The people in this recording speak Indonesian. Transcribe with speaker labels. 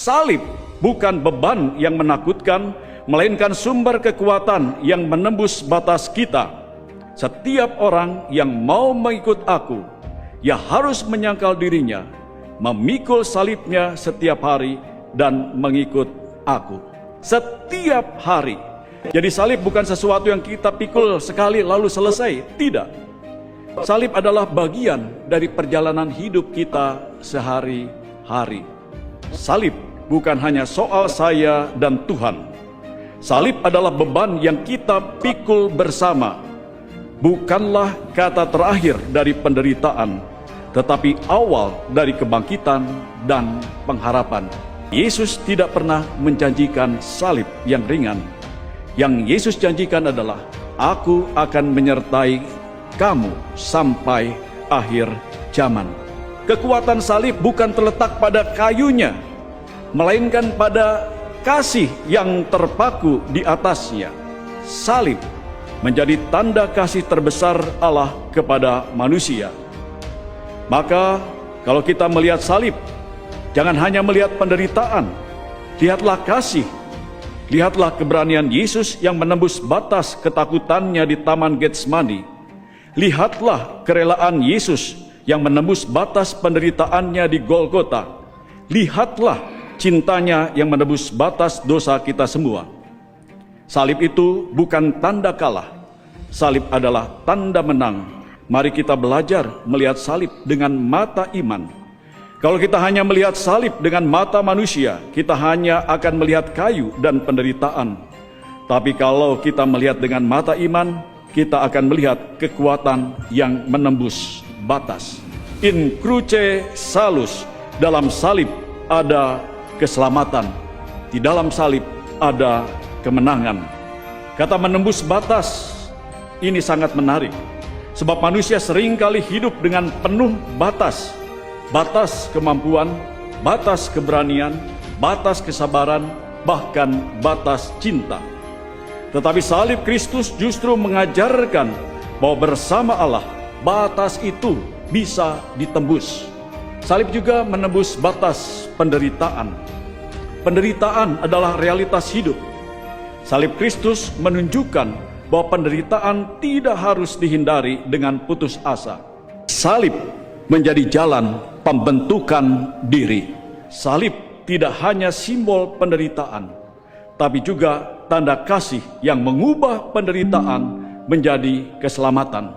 Speaker 1: Salib bukan beban yang menakutkan, melainkan sumber kekuatan yang menembus batas kita. Setiap orang yang mau mengikut aku, ia harus menyangkal dirinya, memikul salibnya setiap hari, dan mengikut aku. Setiap hari. Jadi salib bukan sesuatu yang kita pikul sekali lalu selesai. Tidak. Salib adalah bagian dari perjalanan hidup kita sehari-hari. Salib bukan hanya soal saya dan Tuhan. Salib adalah beban yang kita pikul bersama. Bukanlah kata terakhir dari penderitaan, tetapi awal dari kebangkitan dan pengharapan. Yesus tidak pernah menjanjikan salib yang ringan. Yang Yesus janjikan adalah, aku akan menyertai kamu sampai akhir zaman. Kekuatan salib bukan terletak pada kayunya, melainkan pada kasih yang terpaku di atasnya. Salib menjadi tanda kasih terbesar Allah kepada manusia. Maka kalau kita melihat salib, jangan hanya melihat penderitaan, lihatlah kasih. Lihatlah keberanian Yesus yang menembus batas ketakutannya di Taman Getsemani. Lihatlah kerelaan Yesus yang menembus batas penderitaannya di Golgota. Lihatlah cintanya yang menebus batas dosa kita semua. Salib itu bukan tanda kalah. Salib adalah tanda menang. Mari kita belajar melihat salib dengan mata iman. Kalau kita hanya melihat salib dengan mata manusia, kita hanya akan melihat kayu dan penderitaan. Tapi kalau kita melihat dengan mata iman, kita akan melihat kekuatan yang menembus batas. In cruce salus, dalam salib ada keselamatan. Di dalam salib ada kemenangan. Kata menembus batas ini sangat menarik, sebab manusia seringkali hidup dengan penuh batas. Batas kemampuan, batas keberanian, batas kesabaran, bahkan batas cinta. Tetapi salib Kristus justru mengajarkan bahwa bersama Allah, batas itu bisa ditembus. Salib juga menembus batas penderitaan. Penderitaan adalah realitas hidup. Salib Kristus menunjukkan bahwa penderitaan tidak harus dihindari dengan putus asa. Salib menjadi jalan pembentukan diri. Salib tidak hanya simbol penderitaan, tapi juga tanda kasih yang mengubah penderitaan menjadi keselamatan.